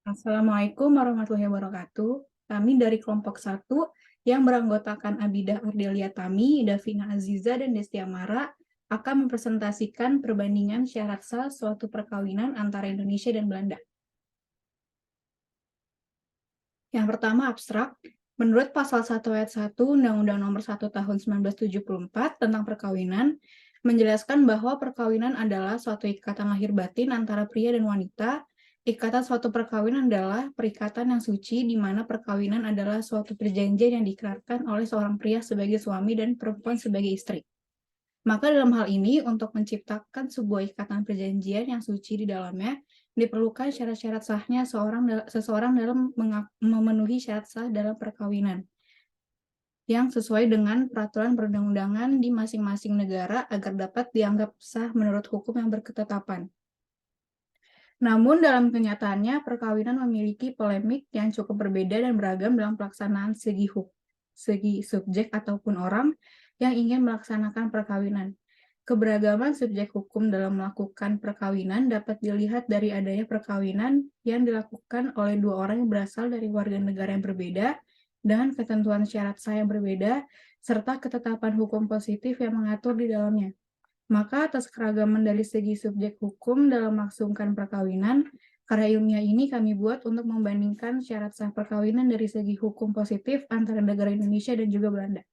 Assalamualaikum warahmatullahi wabarakatuh. Kami dari kelompok 1 yang beranggotakan Abidah Ardelia Tami, Davina Aziza, dan Desti Amara akan mempresentasikan perbandingan syarat sah suatu perkawinan antara Indonesia dan Belanda. Yang pertama abstrak. Menurut pasal 1 ayat 1 Undang-Undang Nomor 1 Tahun 1974 tentang perkawinan, menjelaskan bahwa perkawinan adalah suatu ikatan lahir batin antara pria dan wanita. Ikatan suatu perkawinan adalah perikatan yang suci di mana perkawinan adalah suatu perjanjian yang diikrarkan oleh seorang pria sebagai suami dan perempuan sebagai istri. Maka dalam hal ini, untuk menciptakan sebuah ikatan perjanjian yang suci di dalamnya, diperlukan syarat-syarat sahnya seseorang dalam memenuhi syarat sah dalam perkawinan, yang sesuai dengan peraturan perundang-undangan di masing-masing negara agar dapat dianggap sah menurut hukum yang berketetapan. Namun dalam kenyataannya, perkawinan memiliki polemik yang cukup berbeda dan beragam dalam pelaksanaan segi subjek ataupun orang yang ingin melaksanakan perkawinan. Keberagaman subjek hukum dalam melakukan perkawinan dapat dilihat dari adanya perkawinan yang dilakukan oleh dua orang yang berasal dari warga negara yang berbeda dengan ketentuan syarat sah yang berbeda, serta ketetapan hukum positif yang mengatur di dalamnya. Maka atas keragaman dari segi subjek hukum dalam melangsungkan perkawinan, karya ilmiah ini kami buat untuk membandingkan syarat sah perkawinan dari segi hukum positif antara negara Indonesia dan juga Belanda.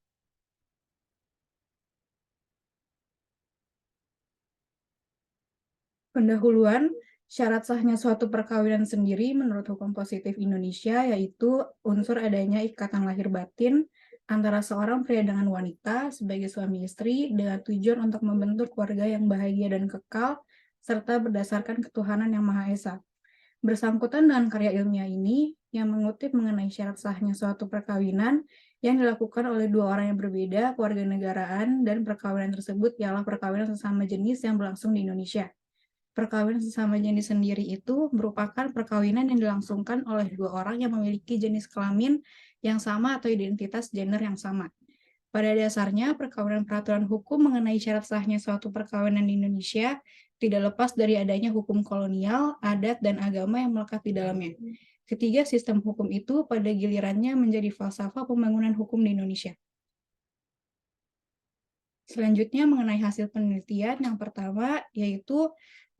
Pendahuluan, syarat sahnya suatu perkawinan sendiri menurut hukum positif Indonesia yaitu unsur adanya ikatan lahir batin antara seorang pria dengan wanita sebagai suami istri dengan tujuan untuk membentuk keluarga yang bahagia dan kekal serta berdasarkan ketuhanan yang Maha Esa. Bersangkutan dengan karya ilmiah ini yang mengutip mengenai syarat sahnya suatu perkawinan yang dilakukan oleh dua orang yang berbeda, kewarganegaraan, dan perkawinan tersebut ialah perkawinan sesama jenis yang berlangsung di Indonesia. Perkawinan sesama jenis sendiri itu merupakan perkawinan yang dilangsungkan oleh dua orang yang memiliki jenis kelamin yang sama atau identitas gender yang sama. Pada dasarnya, perkawinan peraturan hukum mengenai syarat sahnya suatu perkawinan di Indonesia tidak lepas dari adanya hukum kolonial, adat, dan agama yang melekat di dalamnya. Ketiga sistem hukum itu pada gilirannya menjadi falsafah pembangunan hukum di Indonesia. Selanjutnya mengenai hasil penelitian, yang pertama yaitu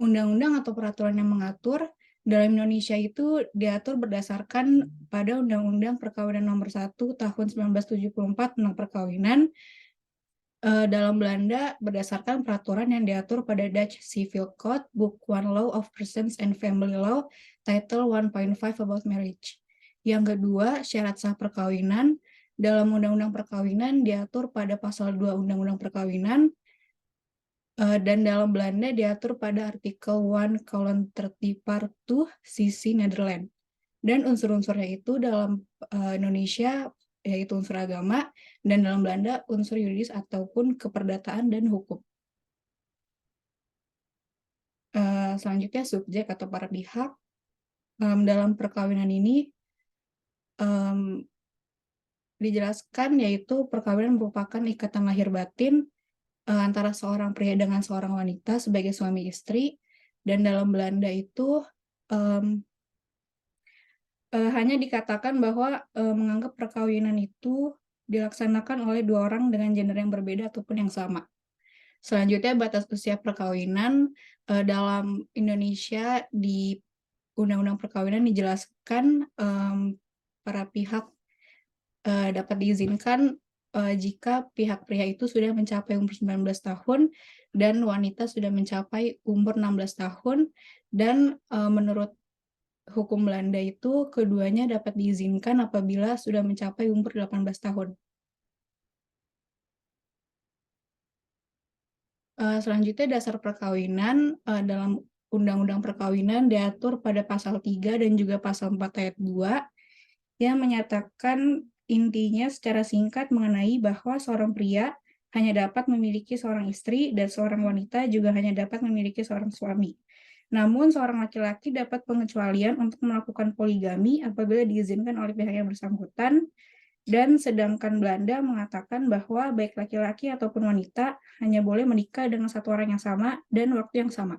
undang-undang atau peraturan yang mengatur dalam Indonesia itu diatur berdasarkan pada Undang-Undang Perkawinan Nomor 1 Tahun 1974 tentang perkawinan. Dalam Belanda berdasarkan peraturan yang diatur pada Dutch Civil Code, Book 1 Law of Persons and Family Law, Title 1.5 About Marriage. Yang kedua, syarat sah perkawinan. Dalam Undang-Undang Perkawinan diatur pada pasal 2 Undang-Undang Perkawinan, dan dalam Belanda diatur pada artikel 1:30 part 2 sisi Nederland. Dan unsur-unsurnya itu dalam Indonesia yaitu unsur agama, dan dalam Belanda unsur yuridis ataupun keperdataan dan hukum. Selanjutnya subjek atau para pihak. Dalam perkawinan ini dijelaskan yaitu perkawinan merupakan ikatan lahir batin antara seorang pria dengan seorang wanita sebagai suami istri, dan dalam Belanda itu hanya dikatakan bahwa menganggap perkawinan itu dilaksanakan oleh dua orang dengan gender yang berbeda ataupun yang sama. Selanjutnya batas usia perkawinan dalam Indonesia di Undang-Undang Perkawinan dijelaskan para pihak dapat diizinkan jika pihak pria itu sudah mencapai umur 19 tahun dan wanita sudah mencapai umur 16 tahun, dan menurut hukum Belanda itu keduanya dapat diizinkan apabila sudah mencapai umur 18 tahun. Selanjutnya dasar perkawinan dalam Undang-Undang Perkawinan diatur pada pasal 3 dan juga pasal 4 ayat 2 yang menyatakan intinya secara singkat mengenai bahwa seorang pria hanya dapat memiliki seorang istri dan seorang wanita juga hanya dapat memiliki seorang suami. Namun seorang laki-laki dapat pengecualian untuk melakukan poligami apabila diizinkan oleh pihak yang bersangkutan, dan sedangkan Belanda mengatakan bahwa baik laki-laki ataupun wanita hanya boleh menikah dengan satu orang yang sama dan waktu yang sama.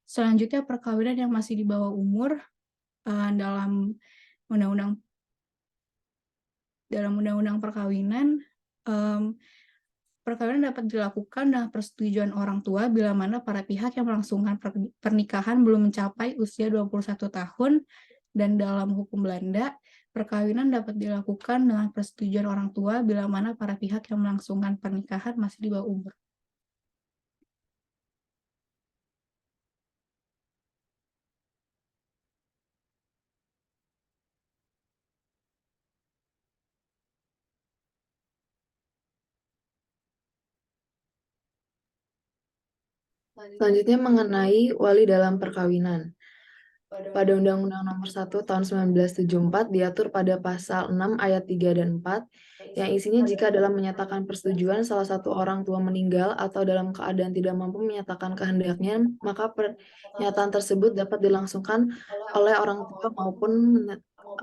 Selanjutnya perkawinan yang masih di bawah umur dalam undang-undang perkawinan, perkawinan dapat dilakukan dengan persetujuan orang tua bila mana para pihak yang melangsungkan pernikahan belum mencapai usia 21 tahun, dan dalam hukum Belanda, perkawinan dapat dilakukan dengan persetujuan orang tua bila mana para pihak yang melangsungkan pernikahan masih di bawah umur. Selanjutnya mengenai wali dalam perkawinan. Pada Undang-Undang Nomor 1 Tahun 1974 diatur pada pasal 6 ayat 3 dan 4 yang isinya jika dalam menyatakan persetujuan salah satu orang tua meninggal atau dalam keadaan tidak mampu menyatakan kehendaknya, maka pernyataan tersebut dapat dilangsungkan oleh orang tua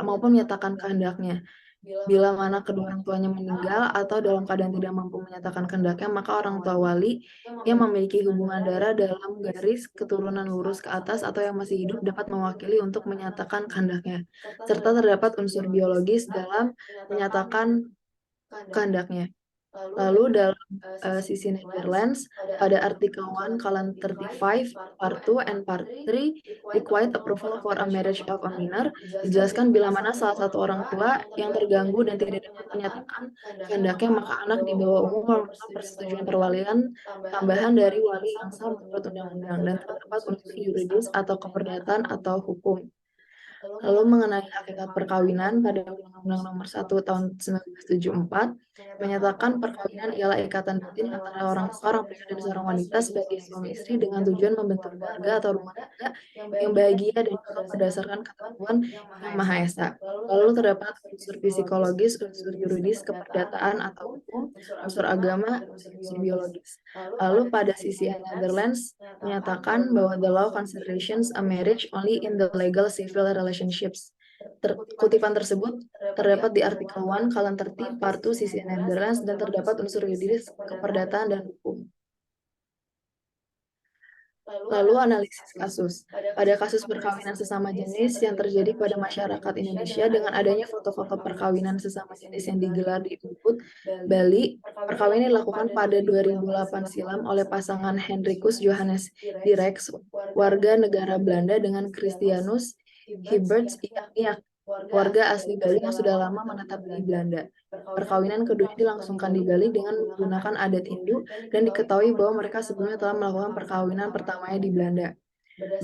maupun menyatakan kehendaknya. Bila mana kedua orang tuanya meninggal atau dalam keadaan tidak mampu menyatakan kehendaknya, maka orang tua wali yang memiliki hubungan darah dalam garis keturunan lurus ke atas atau yang masih hidup dapat mewakili untuk menyatakan kehendaknya, serta terdapat unsur biologis dalam menyatakan kehendaknya. Lalu dalam sisi Netherlands, pada artikel 1:35, part 2 and part 3, required approval for a marriage of a minor, dijelaskan bila mana salah satu orang tua yang terganggu dan tidak dapat menyatakan kehendaknya, maka anak di bawah umur memerlukan persetujuan perwalian tambahan dari wali yang sah menurut undang-undang, dan terdapat unsur yuridis atau keperdataan atau hukum. Lalu mengenai hakikat perkawinan, pada Undang-Undang Nomor 1 Tahun 1974 menyatakan perkawinan ialah ikatan batin antara seorang pria dan seorang wanita sebagai suami istri dengan tujuan membentuk keluarga atau rumah tangga yang bahagia dan kokoh berdasarkan ketentuan Yang Maha Esa. Lalu terdapat unsur psikologis, unsur yuridis, keperdataan atau hukum, unsur agama, dan unsur biologis. Lalu pada sisi Netherlands menyatakan bahwa the law considerations a marriage only in the legal civil relationships. Kutipan tersebut terdapat di artikel 1 column 30 part 2 sisi Netherlands dan terdapat unsur yuridis, keperdataan, dan hukum. Lalu analisis kasus. Pada kasus perkawinan sesama jenis yang terjadi pada masyarakat Indonesia dengan adanya foto-foto perkawinan sesama jenis yang digelar di Ubud, Bali, perkawinan dilakukan pada 2008 silam oleh pasangan Hendrikus Johannes Direx, warga negara Belanda, dengan Christianus Hibberts, warga asli Bali yang sudah lama menetap di Belanda. Perkawinan keduanya dilangsungkan di Bali dengan menggunakan adat Hindu dan diketahui bahwa mereka sebelumnya telah melakukan perkawinan pertamanya di Belanda.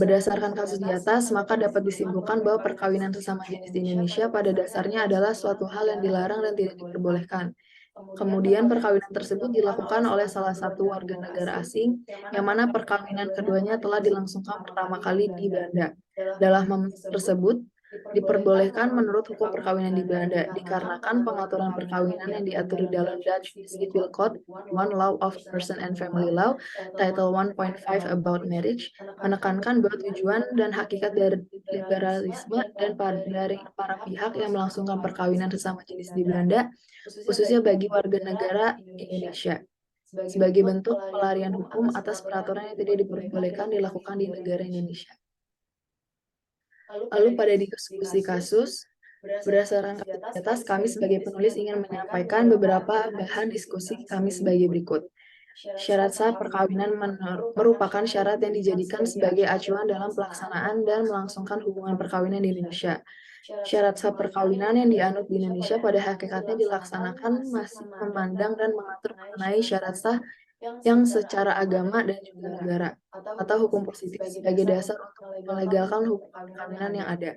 Berdasarkan kasus di atas, maka dapat disimpulkan bahwa perkawinan sesama jenis di Indonesia pada dasarnya adalah suatu hal yang dilarang dan tidak diperbolehkan. Kemudian perkawinan tersebut dilakukan oleh salah satu warga negara asing, yang mana perkawinan keduanya telah dilangsungkan pertama kali di Belanda. Dalam tersebut, diperbolehkan menurut hukum perkawinan di Belanda, dikarenakan pengaturan perkawinan yang diatur di dalam Dutch Civil Code 1 Law of Person and Family Law, Title 1.5 About Marriage, menekankan bahwa tujuan dan hakikat dari liberalisme dan dari para pihak yang melangsungkan perkawinan sesama jenis di Belanda, khususnya bagi warga negara Indonesia, sebagai bentuk pelarian hukum atas peraturan yang tidak diperbolehkan dilakukan di negara Indonesia. Lalu pada diskusi kasus, berdasarkan kasus di atas, kami sebagai penulis ingin menyampaikan beberapa bahan diskusi kami sebagai berikut. Syarat sah perkawinan merupakan syarat yang dijadikan sebagai acuan dalam pelaksanaan dan melangsungkan hubungan perkawinan di Indonesia. Syarat sah perkawinan yang dianut di Indonesia pada hakikatnya dilaksanakan masih memandang dan mengatur mengenai syarat sah yang secara agama dan juga negara atau hukum positif sebagai dasar untuk melegalkan hukum perkawinan yang ada.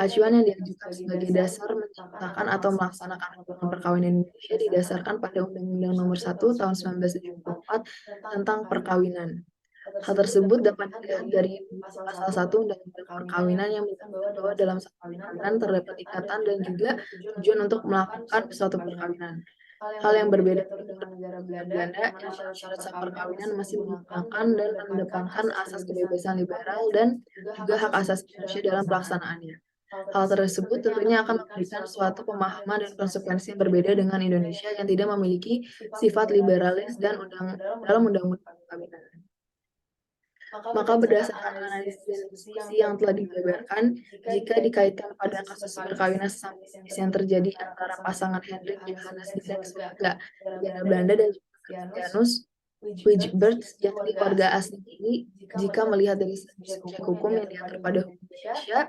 Acuan yang diajukan sebagai dasar menciptakan atau melaksanakan hubungan perkawinan Indonesia didasarkan pada Undang-Undang Nomor 1 Tahun 1974 tentang perkawinan. Hal tersebut dapat dilihat dari pasal 1 Undang-Undang Perkawinan yang menyatakan bahwa dalam satu perkawinan terdapat ikatan dan juga tujuan untuk melakukan suatu perkawinan. Hal yang berbeda dengan negara Belanda yang syarat sah perkawinan masih menggunakan dan mengedepankan asas kebebasan liberal dan juga hak asasi manusia dalam pelaksanaannya. Hal tersebut tentunya akan memberikan suatu pemahaman dan konsekuensi yang berbeda dengan Indonesia yang tidak memiliki sifat liberalis dan dalam undang-undang perkawinan. Maka berdasarkan analisis dan diskusi yang telah dijabarkan, jika dikaitkan pada kasus perkawinan sesama jenis yang terjadi antara pasangan Hendrik Johannes Hendrik negara Belanda dan juga Christianus Wijberth, yakni warga asing ini, jika melihat dari subjek hukum yang diatur pada hukum Indonesia,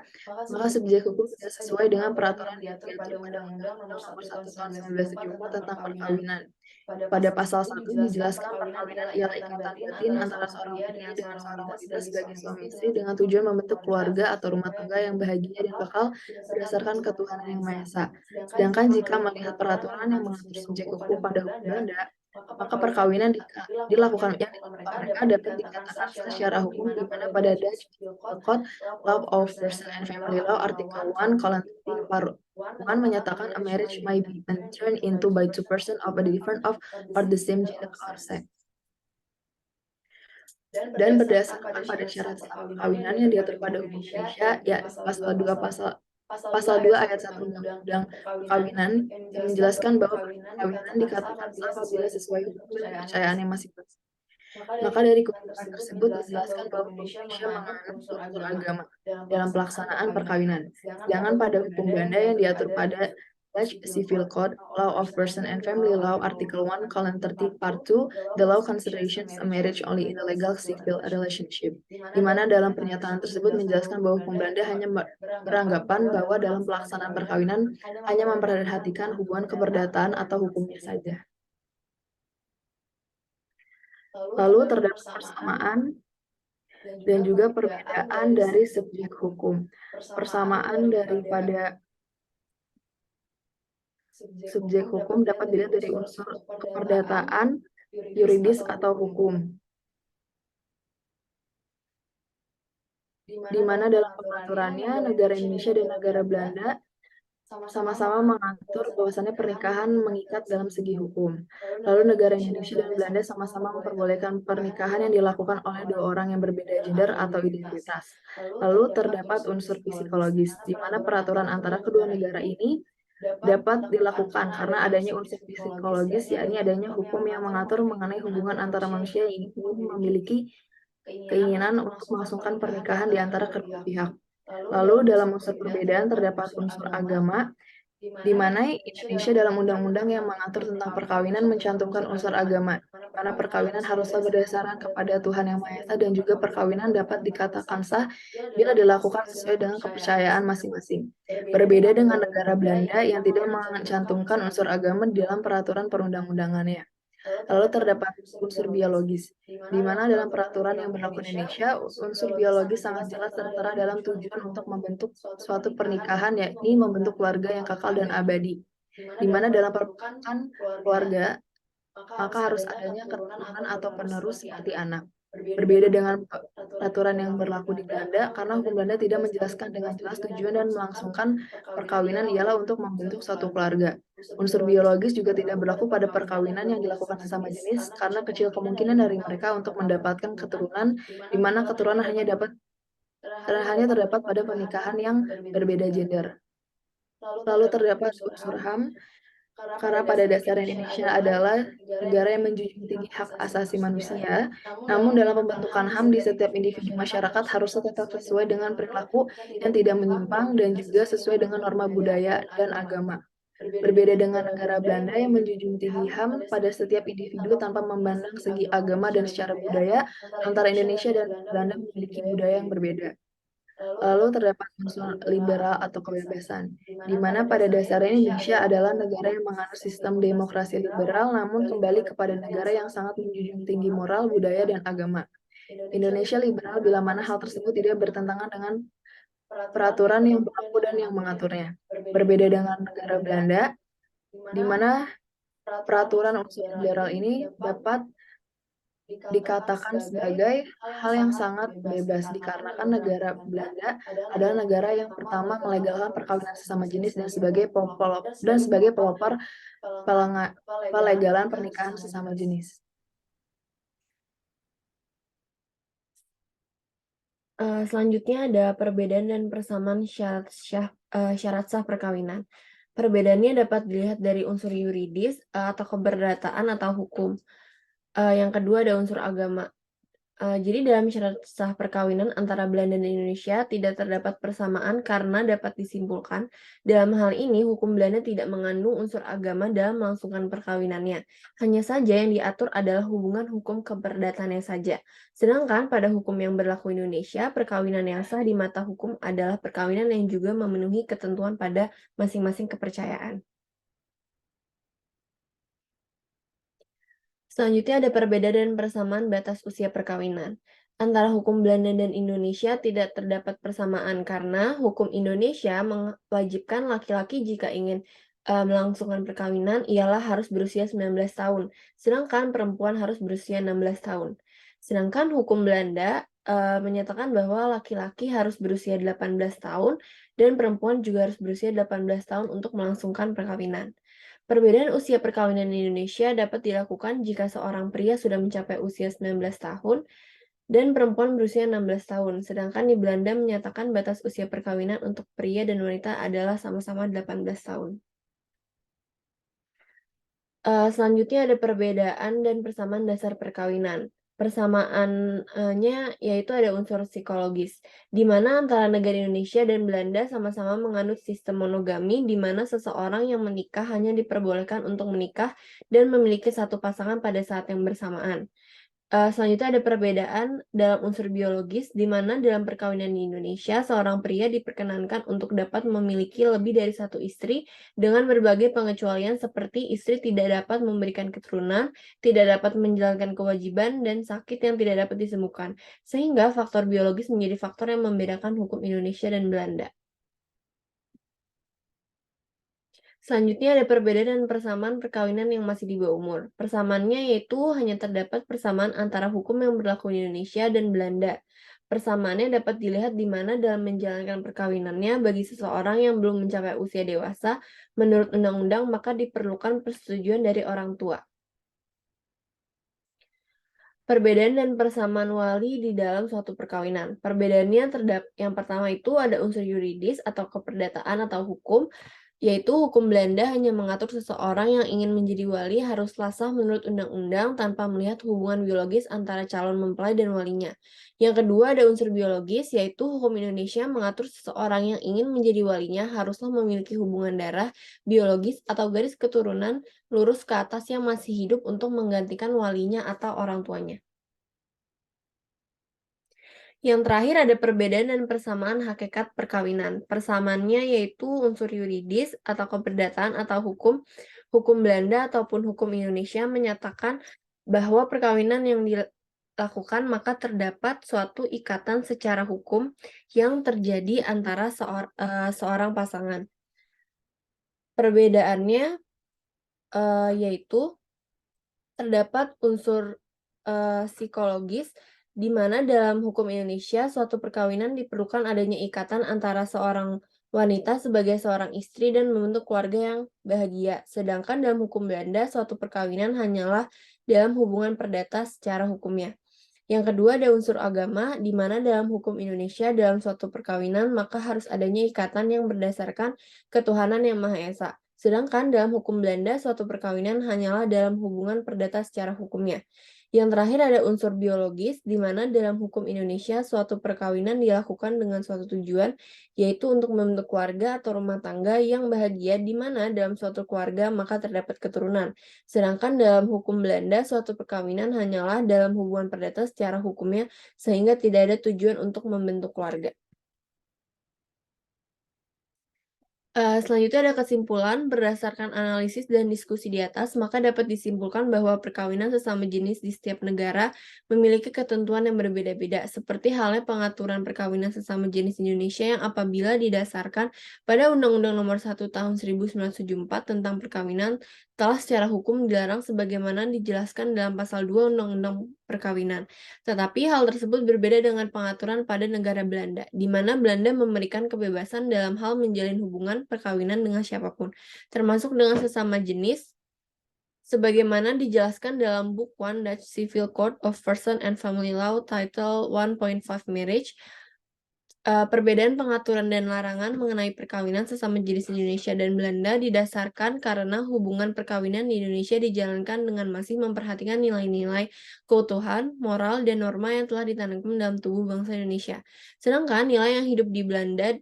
maka subjek hukum tidak sesuai dengan peraturan yang diatur pada Undang-Undang Nomor 1 Tahun 1974 tentang perkawinan. Pada pasal 1 dijelaskan perkawinan ialah ikatan batin antara seorang pria dengan seorang wanita sebagai suami istri dengan tujuan membentuk keluarga atau rumah tangga yang bahagia dan kekal berdasarkan ketuhanan yang Maha Esa. Sedangkan jika melihat peraturan yang mengatur subjek hukum pada hukum Belanda, maka perkawinan dilakukan mereka dapat dikatakan secara hukum di mana pada Dutch Civil Code Law of Person and Family Law artikel 1 kolon 3 par 1 menyatakan a marriage may be entered into by two persons of a different of or the same gender or sex. Dan berdasarkan pada syarat perkawinan yang diatur pada hukum Indonesia, ya pasal 2 ayat 1 Undang-Undang Perkawinan yang menjelaskan bahwa perkawinan dikatakan sah apabila sesuai hukum dan kepercayaannya masing-masing. Maka dari ketentuan tersebut dijelaskan bahwa hukum Indonesia menganut unsur agama dalam pelaksanaan perkawinan. Sedangkan pada hukum Belanda yang diatur pada Dutch Civil Code, Law of Person and Family Law, Article 1, colon 30, Part 2, the law considerations a marriage only in a legal civil relationship. Di mana dalam pernyataan tersebut menjelaskan bahwa hukum Belanda hanya beranggapan bahwa dalam pelaksanaan perkawinan hanya memperhatikan hubungan keperdataan atau hukumnya saja. Lalu terdapat persamaan dan juga perbedaan dari subjek hukum. Persamaan daripada subjek hukum dapat dilihat dari unsur keperdataan, yuridis, atau hukum. Di mana dalam peraturannya negara Indonesia dan negara Belanda sama-sama mengatur bahwasannya pernikahan mengikat dalam segi hukum. Lalu negara Indonesia dan Belanda sama-sama memperbolehkan pernikahan yang dilakukan oleh dua orang yang berbeda gender atau identitas. Lalu terdapat unsur psikologis, di mana peraturan antara kedua negara ini dapat dilakukan karena adanya unsur psikologis, yakni adanya hukum yang mengatur mengenai hubungan antara manusia yang ingin memiliki keinginan untuk melangsungkan pernikahan di antara kedua pihak. Lalu dalam unsur perbedaan terdapat unsur agama, di mana Indonesia dalam undang-undang yang mengatur tentang perkawinan mencantumkan unsur agama, karena perkawinan haruslah berdasarkan kepada Tuhan Yang Maha Esa dan juga perkawinan dapat dikatakan sah bila dilakukan sesuai dengan kepercayaan masing-masing. Berbeda dengan negara Belanda yang tidak mencantumkan unsur agama di dalam peraturan perundang-undangannya. Lalu terdapat unsur biologis, di mana dalam peraturan yang berlaku di Indonesia, unsur biologis sangat jelas tertera dalam tujuan untuk membentuk suatu pernikahan, yakni membentuk keluarga yang kekal dan abadi. Di mana dalam pembentukan keluarga, maka harus adanya keturunan atau penerus seperti anak. Berbeda dengan peraturan yang berlaku di Belanda, karena hukum Belanda tidak menjelaskan dengan jelas tujuan dan melangsungkan perkawinan ialah untuk membentuk suatu keluarga. Unsur biologis juga tidak berlaku pada perkawinan yang dilakukan sesama jenis, karena kecil kemungkinan dari mereka untuk mendapatkan keturunan, di mana keturunan hanya terdapat pada pernikahan yang berbeda gender. Lalu terdapat unsur HAM, karena pada dasarnya Indonesia adalah negara yang menjunjung tinggi hak asasi manusia, namun dalam pembentukan HAM di setiap individu masyarakat harusnya tetap sesuai dengan perilaku yang tidak menyimpang dan juga sesuai dengan norma budaya dan agama. Berbeda dengan negara Belanda yang menjunjung tinggi HAM pada setiap individu tanpa memandang segi agama dan secara budaya, antara Indonesia dan Belanda memiliki budaya yang berbeda. Lalu terdapat unsur liberal atau kebebasan, di mana pada dasarnya Indonesia adalah negara yang menganut sistem demokrasi liberal, namun kembali kepada negara yang sangat menjunjung tinggi moral, budaya, dan agama. Indonesia liberal bila mana hal tersebut tidak bertentangan dengan peraturan yang berlaku dan yang mengaturnya. Berbeda dengan negara Belanda, di mana peraturan unsur liberal ini dapat dikatakan sebagai hal yang sangat bebas dikarenakan negara Belanda adalah negara yang pertama melegalkan perkawinan sesama jenis dan sebagai pelopor pelegalan pernikahan sesama jenis. Selanjutnya ada perbedaan dan persamaan syarat sah perkawinan. Perbedaannya dapat dilihat dari unsur yuridis atau keperdataan atau hukum. Yang kedua ada unsur agama. Jadi dalam syarat sah perkawinan antara Belanda dan Indonesia tidak terdapat persamaan karena dapat disimpulkan, dalam hal ini hukum Belanda tidak mengandung unsur agama dalam melangsungkan perkawinannya. Hanya saja yang diatur adalah hubungan hukum keperdatannya saja. Sedangkan pada hukum yang berlaku Indonesia, perkawinan yang sah di mata hukum adalah perkawinan yang juga memenuhi ketentuan pada masing-masing kepercayaan. Selanjutnya ada perbedaan dan persamaan batas usia perkawinan. Antara hukum Belanda dan Indonesia tidak terdapat persamaan karena hukum Indonesia mewajibkan laki-laki jika ingin melangsungkan perkawinan ialah harus berusia 19 tahun, sedangkan perempuan harus berusia 16 tahun. Sedangkan hukum Belanda menyatakan bahwa laki-laki harus berusia 18 tahun dan perempuan juga harus berusia 18 tahun untuk melangsungkan perkawinan. Perbedaan usia perkawinan di Indonesia dapat dilakukan jika seorang pria sudah mencapai usia 19 tahun dan perempuan berusia 16 tahun, sedangkan di Belanda menyatakan batas usia perkawinan untuk pria dan wanita adalah sama-sama 18 tahun. Selanjutnya ada perbedaan dan persamaan dasar perkawinan. Persamaannya yaitu ada unsur psikologis, di mana antara negara Indonesia dan Belanda sama-sama menganut sistem monogami, di mana seseorang yang menikah hanya diperbolehkan untuk menikah dan memiliki satu pasangan pada saat yang bersamaan. Selanjutnya ada perbedaan dalam unsur biologis, di mana dalam perkawinan di Indonesia, seorang pria diperkenankan untuk dapat memiliki lebih dari satu istri dengan berbagai pengecualian seperti istri tidak dapat memberikan keturunan, tidak dapat menjalankan kewajiban, dan sakit yang tidak dapat disembuhkan. Sehingga faktor biologis menjadi faktor yang membedakan hukum Indonesia dan Belanda. Selanjutnya ada perbedaan dan persamaan perkawinan yang masih di bawah umur. Persamaannya yaitu hanya terdapat persamaan antara hukum yang berlaku di Indonesia dan Belanda. Persamaannya dapat dilihat di mana dalam menjalankan perkawinannya bagi seseorang yang belum mencapai usia dewasa, menurut undang-undang maka diperlukan persetujuan dari orang tua. Perbedaan dan persamaan wali di dalam suatu perkawinan. Perbedaannya yang pertama itu ada unsur yuridis atau keperdataan atau hukum, yaitu hukum Belanda hanya mengatur seseorang yang ingin menjadi wali haruslah sah menurut undang-undang tanpa melihat hubungan biologis antara calon mempelai dan walinya. Yang kedua ada unsur biologis, yaitu hukum Indonesia mengatur seseorang yang ingin menjadi walinya haruslah memiliki hubungan darah, biologis, atau garis keturunan lurus ke atas yang masih hidup untuk menggantikan walinya atau orang tuanya. Yang terakhir ada perbedaan dan persamaan hakikat perkawinan. Persamaannya yaitu unsur yuridis atau keperdataan atau hukum Belanda ataupun hukum Indonesia menyatakan bahwa perkawinan yang dilakukan maka terdapat suatu ikatan secara hukum yang terjadi antara seorang pasangan. Perbedaannya yaitu terdapat unsur psikologis di mana dalam hukum Indonesia suatu perkawinan diperlukan adanya ikatan antara seorang wanita sebagai seorang istri dan membentuk keluarga yang bahagia. Sedangkan dalam hukum Belanda suatu perkawinan hanyalah dalam hubungan perdata secara hukumnya. Yang kedua ada unsur agama, di mana dalam hukum Indonesia dalam suatu perkawinan maka harus adanya ikatan yang berdasarkan ketuhanan yang Maha Esa. Sedangkan dalam hukum Belanda suatu perkawinan hanyalah dalam hubungan perdata secara hukumnya. Yang terakhir ada unsur biologis, di mana dalam hukum Indonesia suatu perkawinan dilakukan dengan suatu tujuan, yaitu untuk membentuk keluarga atau rumah tangga yang bahagia, di mana dalam suatu keluarga maka terdapat keturunan. Sedangkan dalam hukum Belanda suatu perkawinan hanyalah dalam hubungan perdata secara hukumnya, sehingga tidak ada tujuan untuk membentuk keluarga. Selanjutnya ada kesimpulan, berdasarkan analisis dan diskusi di atas, maka dapat disimpulkan bahwa perkawinan sesama jenis di setiap negara memiliki ketentuan yang berbeda-beda, seperti halnya pengaturan perkawinan sesama jenis di Indonesia yang apabila didasarkan pada Undang-Undang Nomor 1 Tahun 1974 tentang perkawinan telah secara hukum dilarang sebagaimana dijelaskan dalam pasal 2 Undang-Undang Perkawinan. Tetapi hal tersebut berbeda dengan pengaturan pada negara Belanda, di mana Belanda memberikan kebebasan dalam hal menjalin hubungan perkawinan dengan siapapun, termasuk dengan sesama jenis, sebagaimana dijelaskan dalam Book 1 Dutch Civil Code of Person and Family Law Title 1.5 Marriage, Perbedaan pengaturan dan larangan mengenai perkawinan sesama jenis di Indonesia dan Belanda didasarkan karena hubungan perkawinan di Indonesia dijalankan dengan masih memperhatikan nilai-nilai keutuhan, moral, dan norma yang telah ditanamkan dalam tubuh bangsa Indonesia. Sedangkan nilai yang hidup di Belanda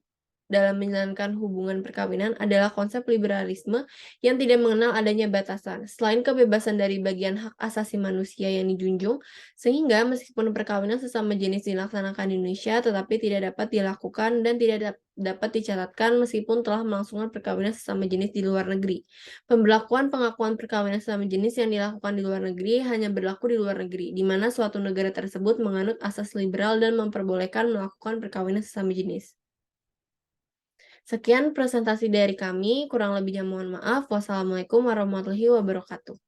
dalam menjalankan hubungan perkawinan adalah konsep liberalisme yang tidak mengenal adanya batasan, selain kebebasan dari bagian hak asasi manusia yang dijunjung, sehingga meskipun perkawinan sesama jenis dilaksanakan di Indonesia, tetapi tidak dapat dilakukan dan tidak dapat dicatatkan meskipun telah melangsungkan perkawinan sesama jenis di luar negeri. Pemberlakuan pengakuan perkawinan sesama jenis yang dilakukan di luar negeri hanya berlaku di luar negeri, di mana suatu negara tersebut menganut asas liberal dan memperbolehkan melakukan perkawinan sesama jenis. Sekian presentasi dari kami, kurang lebihnya mohon maaf. Wassalamualaikum warahmatullahi wabarakatuh.